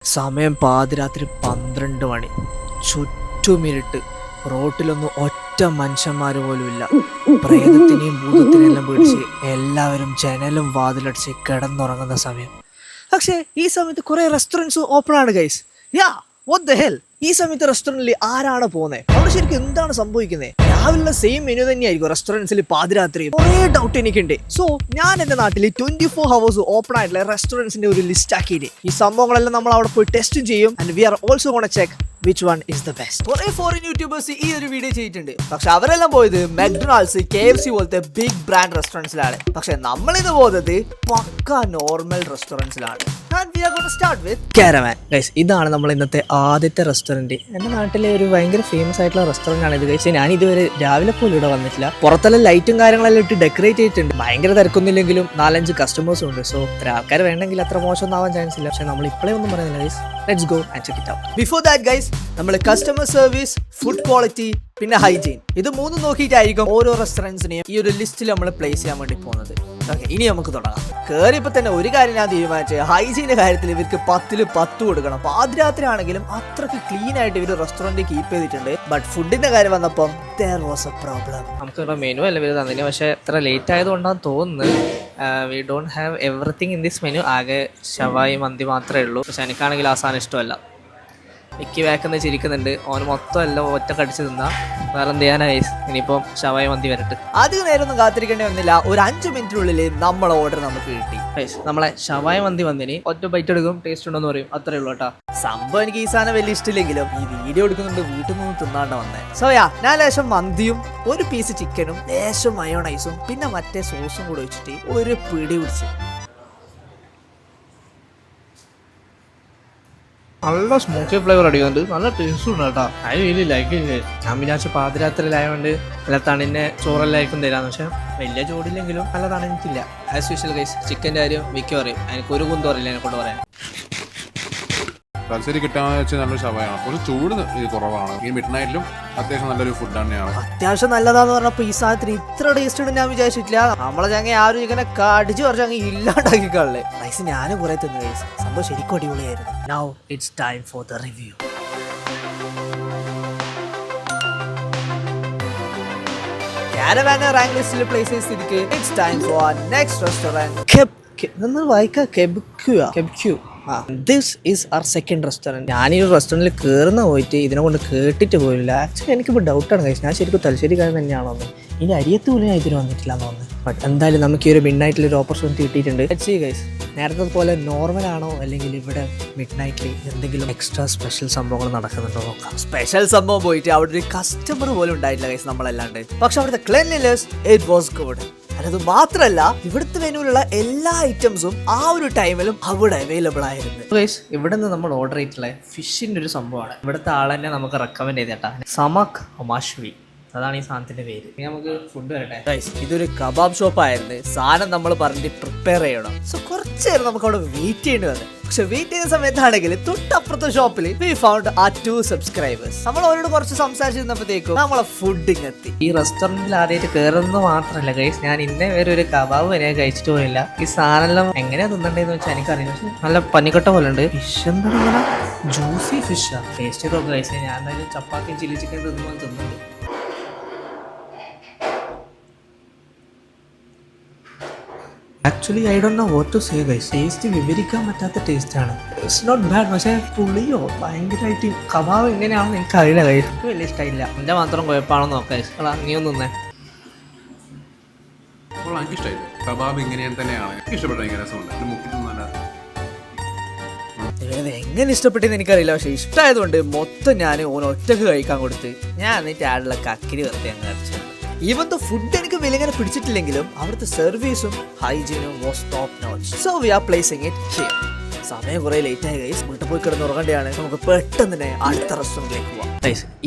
സമയം പാതിരാത്രി 12 മണി. ചുറ്റുമിരുട്ട്. റോട്ടിലൊന്നും ഒറ്റ മനുഷ്യന്മാർ പോലുമില്ല. പ്രേതത്തിനെയും ഭൂതത്തിനെല്ലാം പേടിച്ച് എല്ലാവരും ജനലും വാതിലടിച്ച് കിടന്നുറങ്ങുന്ന സമയം. പക്ഷേ ഈ സമയത്ത് കുറെ റെസ്റ്റോറൻറ്റ്സ് ഓപ്പൺ ആണ് guys. Yeah what the hell, ഈ സമയത്ത് റെസ്റ്റോറൻറ്റിൽ ആരാണ് പോകുന്നത്? അവിടെ ശരിക്കും എന്താണ് സംഭവിക്കുന്നത്? രാവിലെ സെയിം മെനു തന്നെയായിരിക്കും റെസ്റ്റോറൻറ്റ്സിൽ പാതിരാത്രി. കുറേ ഡൗട്ട് എനിക്കുണ്ട്. സോ ഞാൻ എൻ്റെ നാട്ടിൽ 24 hours ഓപ്പൺ ആയിട്ടുള്ള റെസ്റ്റോറൻറ്റ്സിന്റെ ഒരു ലിസ്റ്റ് ആക്കിയിട്ട് ഈ സംഭവങ്ങളെല്ലാം നമ്മൾ അവിടെ പോയി ടെസ്റ്റ് ചെയ്യും. And we are also gonna check which one is the best. കുറെ ഫോറിൻ യൂട്യൂബേഴ്സ് ഈ ഒരു വീഡിയോ ചെയ്തിട്ടുണ്ട്. പക്ഷെ അവരെല്ലാം പോയത് മെക്ഡൊണാൾഡ്സ്, KFC പോലത്തെ ബിഗ് ബ്രാൻഡ് റെസ്റ്റോറൻറ്റ്സിലാണ്. പക്ഷെ നമ്മളിന്ന് പോകുന്നത് പക്ക normal റെസ്റ്റോറൻറ്റ്സിലാണ്. And we are going to start with Caravan. Guys, ഇതാണ് നമ്മൾ ഇന്നത്തെ ആദ്യത്തെ റെസ്റ്റോറൻറ്റ്. എൻ്റെ നാട്ടിലെ ഒരു ഭയങ്കര ഫേമസ് ആയിട്ടുള്ള റെസ്റ്റോറൻ്റ് ആണ് ഇത്. കഴിച്ച് ഞാൻ ഇതുവരെ രാവിലെ പോലും ഇവിടെ വന്നിട്ടില്ല. പുറത്തെല്ലാം ലൈറ്റും കാര്യങ്ങളെല്ലാം ഇട്ട് ഡെക്കറേറ്റ് ചെയ്തിട്ടുണ്ട്. ഭയങ്കര തിരക്കൊന്നുമില്ലെങ്കിലും 4-5 കസ്റ്റമേഴ്സും ഉണ്ട്. സോ ഇത്ര ആൾക്കാർ വേണമെങ്കിൽ അത്ര മോശമൊന്നും ആവാൻ ചാൻസ് ഇല്ല. പക്ഷെ നമ്മൾ ഇപ്പോഴേ ഒന്നും പറയുന്നില്ല guys. Let's go and check it out. Before that guys, നമ്മൾ കസ്റ്റമർ സർവീസ്, ഫുഡ് ക്വാളിറ്റി, പിന്നെ ഹൈജീൻ, ഇത് മൂന്നും നോക്കിയിട്ടായിരിക്കും ഓരോ റെസ്റ്റോറൻറ്റ്സിനെയും ഈ ഒരു ലിസ്റ്റിൽ നമ്മൾ പ്ലേസ് ചെയ്യാൻ വേണ്ടി പോകുന്നത്. ഓക്കെ, ഇനി നമുക്ക് തുടങ്ങാം. കയറിയപ്പോൾ തന്നെ ഒരു കാര്യം ഞാൻ തീരുമാനിച്ചത്, ഹൈജീൻ്റെ കാര്യത്തിൽ ഇവർക്ക് 10-ൽ 10 കൊടുക്കണം. പാതിരാത്രി ആണെങ്കിലും അത്രയ്ക്ക് ക്ലീൻ ആയിട്ട് ഇവർ റെസ്റ്റോറൻറ്റ് കീപ്പ് ചെയ്തിട്ടുണ്ട്. ബട്ട് ഫുഡിന്റെ കാര്യം വന്നപ്പം there was a problem. നമുക്കിവിടെ മെനു അല്ല ഇവർ തന്നില്ല, പക്ഷേ ഇത്ര ലേറ്റ് ആയതുകൊണ്ടാണ് തോന്നുന്നത്. We don't have everything in this menu. ആകെ ഷവായി മന്തി മാത്രമേ ഉള്ളൂ. പക്ഷെ എനിക്കാണെങ്കിൽ ആ സാധനം ഇഷ്ടമല്ല. മിക്കി വേക്കുന്ന ചിരിക്കുന്നുണ്ട്. ഓന് മൊത്തം എല്ലാം ഒറ്റ കടിച്ച് തിന്നാ വേറെ എന്ത് ചെയ്യാനായി. ഇനിയിപ്പം ഷവായി മന്തി വരട്ടെ. അധികം നേരമൊന്നും കാത്തിരിക്കേണ്ടി വന്നില്ല. ഒരു 5 മിനിറ്റിനുള്ളിൽ നമ്മളെ ഓർഡർ നമുക്ക് കിട്ടി. നമ്മളെ ഷവായി മന്തി വന്നിനി ഒറ്റ ബൈറ്റ് എടുക്കും, ടേസ്റ്റ് ഉണ്ടോന്ന് പറയും, അത്രേ ഉള്ളൂ കേട്ടോ. സംഭവം എനിക്ക് ഈ സാധനം വലിയ ഇഷ്ടമില്ലെങ്കിലും ഈ വീഡിയോ എടുക്കുന്നുണ്ട് വീട്ടിൽ നിന്ന് തിന്നാണ്ട വന്നേ. സോയാ ഞാൻ ലേശം മന്തിയും ഒരു പീസ് ചിക്കനും ലേശം മയോണൈസും പിന്നെ മറ്റേ സോസും കൂടെ വെച്ചിട്ട് ഒരു പിടി പിടിച്ച്. നല്ല സ്മോക്കി ഫ്ലേവർ അടിക്കുന്നുണ്ട്, നല്ല ടേസ്റ്റും ഉണ്ട് കേട്ടോ. I really like it. ഞാൻ വിചാരിച്ച പാതിരാത്രിയിലായതുകൊണ്ട് നല്ല തണിനെ ചോറെല്ലായിരിക്കും തരാന്ന്. പക്ഷെ വലിയ ചൂടില്ലെങ്കിലും നല്ല തണിഞ്ഞിട്ടില്ല. ആസ് യൂഷ്വൽ ഗൈസ്, ചിക്കൻ്റെ കാര്യം മിക്ക പറയും. എനിക്ക് ഒരു കുന്തം അറിയില്ല എന്നെ കൊണ്ട് പറയാൻ. തലശ്ശേരി കിട്ടാന്ന് വെച്ചാൽ നല്ലൊരു ഷവായാണ്. കുറച്ച് ചൂട് കുറവാണ്. ഈ മിഡ് നൈറ്റിലും അത്യാവശ്യം നല്ലൊരു ഫുഡ് തന്നെയാണ്. അത്യാവശ്യം നല്ലതാന്ന് പറഞ്ഞപ്പോൾ ഈ സാധനത്തിന് ഇത്ര ടേസ്റ്റ് ഉണ്ട് ഞാൻ വിചാരിച്ചിട്ടില്ല. നമ്മളെ ചങ്ങ ആ ഒരു ചിക്കനെ കടിച്ചു കുറച്ച് അങ്ങ് ഇല്ലാണ്ടാക്കിക്കളേ. റൈസ് ഞാനും കുറെ തിന്നു കഴിച്ചു. സംഭവം ശരിക്കും അടിപൊളിയായിരുന്നു. Now it's time for the review. Caravan rank ലിസ്റ്റിൽ പ്ലേസ് ചെയ്ത സ്ഥിതിക്ക് it's time for next restaurant. വായിക്കാം കെബ്ക്യൂ. This is our second restaurant. ഞാൻ ഈ ഒരു റെസ്റ്റോറൻറ്റിൽ കയറുന്ന പോയിട്ട് ഇതിനെ കൊണ്ട് കേട്ടിട്ട് പോയില്ല. ആക്ച്വലി എനിക്കിപ്പോൾ ഡൗട്ടാണ് കഴിച്ചത്, ഞാൻ ശരിക്കും തലശ്ശേരിക്കാരൻ തന്നെയാണോ എന്ന്. ഇനി അരിയത്ത് പോലും ഞാൻ ഇതിന് വന്നിട്ടില്ല എന്ന് തോന്നുന്നു. ബട്ട് എന്തായാലും നമുക്ക് ഈ ഒരു മിഡ് നൈറ്റിൽ ഒരു ഓപ്പർച്യൂണിറ്റി കിട്ടിയിട്ടുണ്ട്. ലെറ്റ്സ് സീ ഗൈസ്, നേരത്തെ പോലെ നോർമലാണോ അല്ലെങ്കിൽ ഇവിടെ മിഡ് നൈറ്റിൽ എന്തെങ്കിലും എക്സ്ട്രാ സ്പെഷ്യൽ സംഭവങ്ങൾ നടക്കുന്നുണ്ടോ നോക്കാം. സ്പെഷ്യൽ സംഭവം പോയിട്ട് അവിടെ ഒരു കസ്റ്റമർ പോലും ഉണ്ടായിട്ടില്ല ഗൈസ് നമ്മളല്ലാണ്ട്. പക്ഷെ അവിടുത്തെ ക്ലീൻലിനെസ് ഇറ്റ് വാസ് ഗുഡ്. അത് മാത്രല്ല ഇവിടുത്തെ മെനുവിലുള്ള എല്ലാ ഐറ്റംസും ആ ഒരു ടൈമിലും അവിടെ അവൈലബിൾ ആയിരുന്നു. ഇവിടെ നിന്ന് നമ്മൾ ഓർഡർ ചെയ്തിട്ടുള്ള ഫിഷിന്റെ ഒരു സംഭവമാണ്. ഇവിടുത്തെ ആൾ തന്നെ നമുക്ക് റെക്കമെൻഡ് ചെയ്തേട്ടാ, സമക് ഒമാഷ്വി, അതാണ് ഈ സാധനത്തിന്റെ പേര്. നമുക്ക് ഫുഡ് വരട്ടെ. ഇതൊരു കബാബ് ഷോപ്പ് ആയിരുന്നു. സാധനം നമ്മൾ പറഞ്ഞിട്ട് പ്രിപ്പയർ ചെയ്യണം. സോ കുറച്ച് നേരം നമുക്ക് അവിടെ വെയിറ്റ് ചെയ്യേണ്ടി വന്നു. പക്ഷെ വെയിറ്റ് ചെയ്യുന്ന സമയത്താണെങ്കിൽ തൊട്ടപ്പുറത്തെ ഷോപ്പിൽ വി ഫൗണ്ട് ആ 2 സബ്സ്ക്രൈബേഴ്സ്. നമ്മൾ അവരോട് കുറച്ച് സംസാരിച്ചിരുന്നപ്പോഴത്തേക്കും നമ്മളെ ഫുഡ് ഇങ്ങെത്തി. ഈ റെസ്റ്റോറൻറ്റിൽ ആദ്യമായിട്ട് കയറുന്നത് മാത്രമല്ല ഗൈസ്, ഞാൻ ഇന്നേ വരെ ഒരു കബാബ് വരെ കഴിച്ചിട്ട് പോയില്ല. ഈ സാധനം എങ്ങനെയാ തിന്നണ്ടേന്ന് വെച്ചാൽ എനിക്കറിയില്ല. പക്ഷെ നല്ല പനിക്കട്ട പോലെ ഉണ്ട്. ഫിഷ് എന്താ ഇങ്ങനെ ജ്യൂസി ഫിഷാ. ടേസ്റ്റ് ചെയ്തൊക്കെ കഴിച്ചാൽ ഞാൻ എന്തായാലും ചപ്പാത്തിയും ചില്ലി ചിക്കൻ തിന്നുന്നുണ്ട്. Actually I don't know what to say guys. Taste വിവരിക്കാൻ പറ്റാത്ത ടേസ്റ്റാണ്. It's not bad. പക്ഷേ പുളിയോ ഭയങ്കരമായിട്ട് കബാബ് എങ്ങനെയാണെന്ന് എനിക്കറിയില്ല ഗൈസ്. എനിക്ക് വലിയ ഇഷ്ടമില്ല. എൻ്റെ മാത്രം കുഴപ്പമാണെന്ന് നോക്കാം. നീ ഒന്ന് നിന്നേ. എനിക്കിഷ്ടമായില്ല. കബാബ് ഇങ്ങനെ തന്നെയാണ്. എനിക്ക് ഇഷ്ടപ്പെട്ട എങ്ങനെ ഇഷ്ടപ്പെട്ടെന്ന് എനിക്കറിയില്ല. പക്ഷെ ഇഷ്ടമായതുകൊണ്ട് മൊത്തം ഞാൻ ഒറ്റക്ക് കഴിക്കാൻ കൊടുത്ത് ഞാൻ എന്നിട്ട് ആടുള്ള കക്കിരി വെറുതെ അങ്ങ് അടിച്ചു. ഈവൻ ദ ഫുഡ് എനിക്ക് വലിയ പിടിച്ചിട്ടില്ലെങ്കിലും അവിടുത്തെ സർവീസും ഹൈജീനും was top notch. So we are placing it here. സമയം കുറെ ലേറ്റ് ആയി ഗൈസ്. വീട്ടിൽ പോയി കിടന്ന് ഉറങ്ങേണ്ടതാണ്. നമുക്ക് പെട്ടെന്ന് തന്നെ അടുത്ത റെസ്റ്റോറൻറ്റിലേക്ക് പോവാം.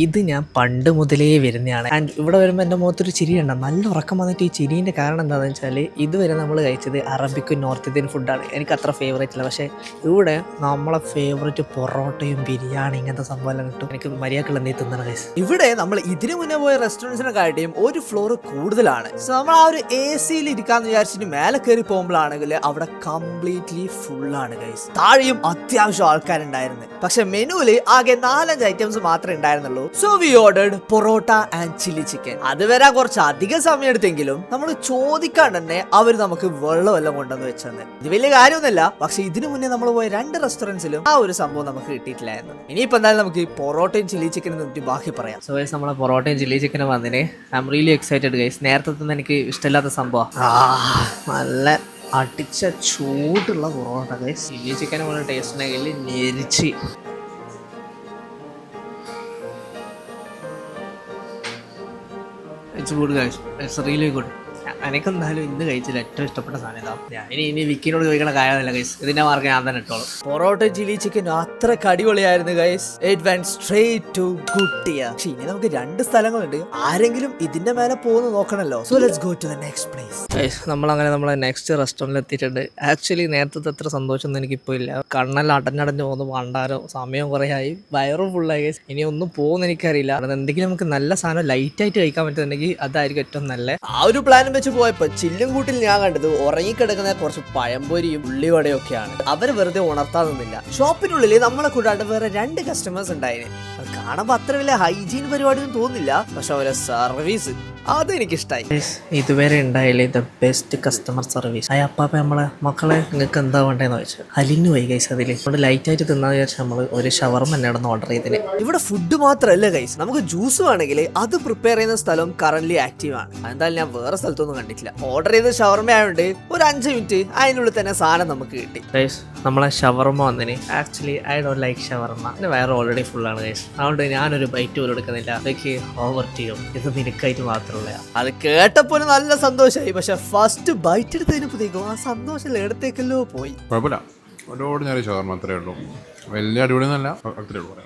ഇത് ഞാൻ പണ്ട് മുതലേ വരുന്നതാണ്. ആൻഡ് ഇവിടെ വരുമ്പോൾ എൻ്റെ മുഖത്തൊരു ചിരിയുണ്ട്. നല്ല ഉറക്കം വന്നിട്ട് ഈ ചിരീൻ്റെ കാരണം എന്താണെന്ന് വെച്ചാൽ ഇതുവരെ നമ്മൾ കഴിച്ചത് അറബിക്കും നോർത്ത് ഇന്ത്യൻ ഫുഡാണ്. എനിക്ക് അത്ര ഫേവറേറ്റ് ഇല്ല. പക്ഷേ ഇവിടെ നമ്മളെ ഫേവറേറ്റ് പൊറോട്ടയും ബിരിയാണി ഇങ്ങനത്തെ സംഭവം കിട്ടും. എനിക്ക് മര്യാദക്കുള്ള എന്തെങ്കിലും തിന്നണം ഗൈസ്. ഇവിടെ നമ്മൾ ഇതിനു മുന്നേ പോയ റെസ്റ്റോറൻറ്റ്സിനെ കാട്ടിയും ഒരു ഫ്ലോർ കൂടുതലാണ്. സോ നമ്മൾ ആ ഒരു AC-യിൽ ഇരിക്കാന്ന് വിചാരിച്ചിട്ട് മേലെ കയറി പോകുമ്പോഴാണെങ്കിൽ അവിടെ കംപ്ലീറ്റ്ലി ഫുള്ളാണ് ഗൈസ്. താഴെയും അത്യാവശ്യം ആൾക്കാരുണ്ടായിരുന്നു. പക്ഷെ മെനുവില് ആകെ 4-5 ഐറ്റംസ് മാത്രമേ ഉണ്ടായിരുന്നുള്ളൂ. So we ordered parotta and chilli chicken. അത് വരാൻ കുറച്ച് അധികം സമയം എടുത്തെങ്കിലും നമ്മൾ ചോദിക്കാണ്ട് തന്നെ അവർ നമുക്ക് വെള്ളമെല്ലാം കൊണ്ടുവന്ന് വെച്ചത്. ഇത് വലിയ കാര്യമൊന്നുമല്ല, പക്ഷെ ഇതിനു മുന്നേ നമ്മൾ പോയ 2 റെസ്റ്റോറൻറ്റ്സിലും ആ ഒരു സംഭവം നമുക്ക് കിട്ടിയിട്ടില്ലായിരുന്നു. ഇനിയിപ്പോ എന്തായാലും നമുക്ക് ഈ പൊറോട്ടയും ചില്ലി ചിക്കനും പറ്റി ബാക്കി പറയാം. സോ ഗൈസ് നമ്മളെ പൊറോട്ടയും ചില്ലി ചിക്കനും വന്നിന്. I'm really excited guys. നേരത്തെ തന്നെ എനിക്ക് ഇഷ്ടമില്ലാത്ത സംഭവം. നല്ല അടിച്ച ചൂടുള്ള പൊറോട്ട ഗൈസ്. ചില്ലി ചിക്കനും പോലെ ടേസ്റ്റ് ഉണ്ടെങ്കിൽ ഞെരിച്ച്. It's good guys, it's really good. എനിക്കെന്തായാലും ഇന്ന് കഴിച്ചില്ല ഏറ്റവും ഇഷ്ടപ്പെട്ട സാധനം ഇതാ. ഇനി വിക്കിനോട് ചോദിക്കണ കാര്യമല്ല ഗൈസ്, ഇതിന്റെ മാർക്ക് ഞാൻ തന്നെ ഇട്ടോളൂ. പൊറോട്ട ചില്ലി ചിക്കൻ അത്ര അടിപൊളിയായിരുന്നു guys. It went straight to good tier. പക്ഷെ ഇനി നമുക്ക് 2 സ്ഥലങ്ങളുണ്ട്. ആരെങ്കിലും ഇതിന്റെ മേലെ പോകുന്ന നോക്കണല്ലോ. So let's go to the next place. Guys നമ്മളങ്ങനെ നമ്മളെ നെക്സ്റ്റ് റെസ്റ്റോറൻറ്റിൽ എത്തിയിട്ടുണ്ട്. ആക്ച്വലി നേരത്തെ അത്ര സന്തോഷമൊന്നും എനിക്കിപ്പോൾ ഇല്ല. കണ്ണെല്ലാം അടഞ്ഞടഞ്ഞ് പോകുന്നു. പണ്ടാരോ സമയം കുറേ ആയി, വയറും ഫുള്ളായി ഗൈസ്. ഇനി ഒന്നും പോകുന്ന എനിക്കറിയില്ല. അത് എന്തെങ്കിലും നമുക്ക് നല്ല സാധനം ലൈറ്റായിട്ട് കഴിക്കാൻ പറ്റുന്നുണ്ടെങ്കിൽ അതായിരിക്കും ഏറ്റവും നല്ല. ആ ഒരു പ്ലാനും വെച്ച് പോയപ്പോ ചില്ലും കൂട്ടിൽ ഞാൻ കണ്ടത് ഉറങ്ങിക്കിടക്കുന്ന കുറച്ച് പഴംപൊരിയും ഉള്ളിവടയും ഒക്കെയാണ്. അവര് വെറുതെ ഉണർത്താൻ നിന്നില്ല. ഷോപ്പിനുള്ളിൽ നമ്മളെ കൂടാണ്ട് വേറെ 2 കസ്റ്റമേഴ്സ് ഉണ്ടായിരുന്നു. അത് കാണുമ്പോ അത്ര വലിയ ഹൈജീൻ പരിപാടിയൊന്നും തോന്നില്ല, പക്ഷെ അവരെ സർവീസ് അതെനിക്കിഷ്ടായി. ഇതുവരെ ഉണ്ടായില്ലേ ദ ബെസ്റ്റ് കസ്റ്റമർ സർവീസ്. അപ്പാപ്പ നമ്മളെ മക്കളെ നിങ്ങൾക്ക് എന്താ വേണ്ടതെന്ന് ചോദിച്ചാൽ അലിഞ്ഞു പോയി ഗൈസ്. അതിൽ നമ്മൾ ലൈറ്റായിട്ട് തിന്നാന്ന് വിചാരിച്ചാൽ നമ്മൾ ഒരു ഷവർമ തന്നെയാണ് ഓർഡർ ചെയ്തതിന്. ഇവിടെ ഫുഡ് മാത്രമല്ല ഗൈസ്, നമുക്ക് ജ്യൂസ് വേണമെങ്കിൽ അത് പ്രിപ്പയർ ചെയ്യുന്ന സ്ഥലം കറന്റ് ആക്റ്റീവ് ആണ്. എന്തായാലും ഞാൻ വേറെ സ്ഥലത്തൊന്നും കണ്ടിട്ടില്ല. ഓർഡർ ചെയ്ത് ഷവർമ ആയതുകൊണ്ട് ഒരു 5 മിനിറ്റ് അതിനുള്ളിൽ തന്നെ സാധനം നമുക്ക് കിട്ടി. ഗൈസ് നമ്മളെ ഷവർമ വന്നിന്. ആക്ച്വലി ഐ ഡോണ്ട് ലൈക്ക് ഷവർമ. എൻ്റെ വയറ് ഓൾറെഡി ഫുള്ളാണ് ഗൈസ്. അതുകൊണ്ട് ഞാനൊരു ബൈറ്റ് പോലും എടുക്കുന്നില്ല. അതൊക്കെ ഓവർ ചെയ്യും. ഇത് നിനക്കായിട്ട് മാത്രമല്ല. അത് കേട്ടപ്പോൾ നല്ല സന്തോഷമായി. പക്ഷെ ഫസ്റ്റ് ബൈറ്റ് എടുത്തതിനപ്പോഴത്തേക്കും ആ സന്തോഷം എടുത്തേക്കല്ലോ പോയി. കുഴപ്പമില്ല, ഒരുപാട് നേരം ഷവർമ അത്രേ ഉള്ളൂ. വലിയ അടിപൊളിയൊന്നുമല്ല, അത്രേ ഉള്ളൂ.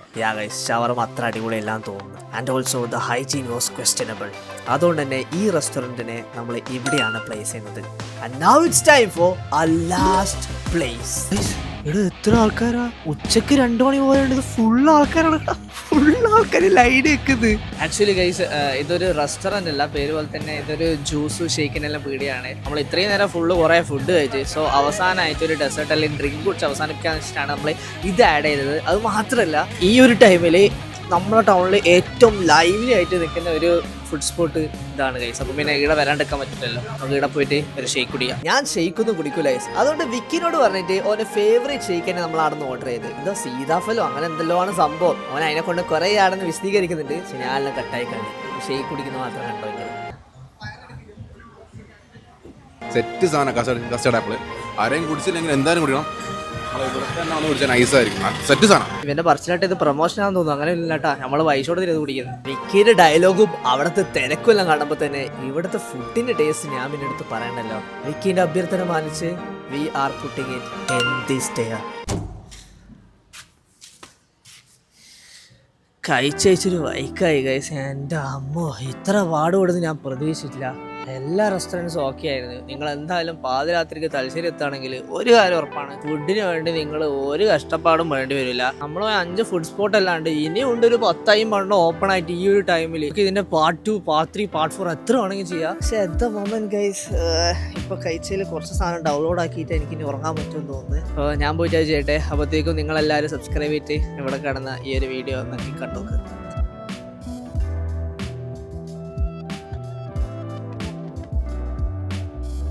ഷവർമ അത്ര അടിപൊളിയെല്ലാം തോന്നുന്നു. And also the hygiene was questionable. അതുകൊണ്ട് തന്നെ ഈ റെസ്റ്റോറൻറ്റിനെ നമ്മൾ ഇവിടെയാണ് പ്ലേസ് ചെയ്യുന്നത്. And now it's time four ആ ലാസ്റ്റ് പ്ലേസ്. ഇവിടെ എത്ര ആൾക്കാരാ? ഉച്ചക്ക് 2 മണി പോലെയുണ്ട്. ഇത് ഫുൾ ആൾക്കാരാണ്. ഫുൾ ആൾക്കാർ ലൈൻ വെക്കുന്നത്. ആക്ച്വലി ഗൈസ് ഇതൊരു റെസ്റ്റോറൻ്റ് അല്ല, പേര് പോലെ തന്നെ ഇതൊരു ജ്യൂസ് ഷേക്കിനെല്ലാം പീടിയാണ്. നമ്മൾ ഇത്രയും നേരം ഫുള്ള് കുറേ ഫുഡ് കഴിച്ച്, സോ അവസാനമായിട്ട് ഒരു ഡെസേർട്ട് അല്ലെങ്കിൽ ഡ്രിങ്ക് കുടിച്ച് അവസാനിപ്പിക്കാൻ വെച്ചിട്ടാണ് നമ്മൾ ഇത് ആഡ് ചെയ്തത്. അത് മാത്രമല്ല ഈ ഒരു ടൈമിൽ നമ്മുടെ ടൗണിൽ ഏറ്റവും ലൈവ്ലി ആയിട്ട് നിൽക്കുന്ന ഒരു ഫുഡ് സ്പോട്ട് ഇതാണ് ഗൈസ്. അപ്പം പിന്നെ ഇവിടെ വരാണ്ടിരിക്കാൻ പറ്റില്ലല്ലോ. നമുക്ക് ഇവിടെ പോയിട്ട് ഒരു ഷേക്ക് കുടിക്കാം. ഞാൻ ഷേക്കൊന്നും കുടിക്കൂല ഗൈസ്. അതുകൊണ്ട് വിക്കിനോട് പറഞ്ഞിട്ട് ഓൻ്റെ ഫേവറേറ്റ് ഷേക്ക് തന്നെ നമ്മൾ അവിടെ നിന്ന് ഓർഡർ ചെയ്ത്. എന്താ സീതാഫലോ അങ്ങനെ എന്തെല്ലോ ആണ് സംഭവം. അവൻ അതിനെ കൊണ്ട് കുറേ ആടെന്ന് വിശദീകരിക്കുന്നുണ്ട്. പക്ഷെ ഞാനെല്ലാം കട്ടായി കാണി. ഷേക്ക് കുടിക്കുന്ന മാത്രം കണ്ടോ. സെറ്റ് സാധനം കസ്റ്റർഡ് ആപ്പിള്. ആരെയും കുടിച്ചില്ലെങ്കിൽ എന്തായാലും കുടിക്കണം. ഇവന്റെ പറച്ചിലായിട്ട് ഇത് പ്രൊമോഷൻ ആണെന്ന് തോന്നുന്നു. അങ്ങനെ ഇല്ലാട്ടാ, നമ്മള് പൈസയോട് ഇത് കുടിക്കുന്നത്. വിക്കിയുടെ ഡയലോഗും അവിടുത്തെ തിരക്കുമെല്ലാം കാണുമ്പോൾ തന്നെ ഇവിടുത്തെ ഫുഡിന്റെ ടേസ്റ്റ് ഞാൻ പിന്നെ എടുത്ത് പറയണല്ലോ. വിക്കിന്റെ അഭ്യർത്ഥന മാനിച്ച് we are putting it in this stair. കഴിച്ചൊരു വൈക്കായി ഗൈസ്. എൻ്റെ അമ്മോ, ഇത്ര പാട് കൊടുത്ത് ഞാൻ പ്രതീക്ഷിച്ചില്ല. എല്ലാ റെസ്റ്റോറൻറ്റ്സും ഓക്കെ ആയിരുന്നു. നിങ്ങൾ എന്തായാലും പാതിരാത്രിക്ക് തലശ്ശേരി എത്തുകയാണെങ്കിൽ ഒരു കാര്യം ഉറപ്പാണ്, ഫുഡിന് വേണ്ടി നിങ്ങൾ ഒരു കഷ്ടപ്പാടും വേണ്ടി വരില്ല. നമ്മൾ 5 ഫുഡ് സ്പോട്ട് അല്ലാണ്ട് ഇനിയും ഉണ്ട് ഒരു 10 ഓപ്പൺ ആയിട്ട് ഈ ഒരു ടൈമിൽ. ഇതിന്റെ പാർട്ട് 2, പാർട്ട് 3, പാർട്ട് 4 എത്ര വേണമെങ്കിൽ ചെയ്യാം. പക്ഷെ അറ്റ് ദ മൊമെന്റ് ഗൈസ് ഇപ്പൊ കഴിച്ചതിൽ കുറച്ച് സാധനം ഡൗൺലോഡ് ആക്കിയിട്ട് എനിക്ക് ഇനി ഉറങ്ങാൻ പറ്റുമെന്ന് തോന്നുന്നു. അപ്പോൾ ഞാൻ പോയിട്ട് ചെയ്യട്ടെ. അപ്പോഴത്തേക്കും നിങ്ങളെല്ലാവരും സബ്സ്ക്രൈബ് ചെയ്തിട്ട് ഇവിടെ കിടന്ന ഈ ഒരു വീഡിയോ നോക്കി കണ്ടോക്ക്.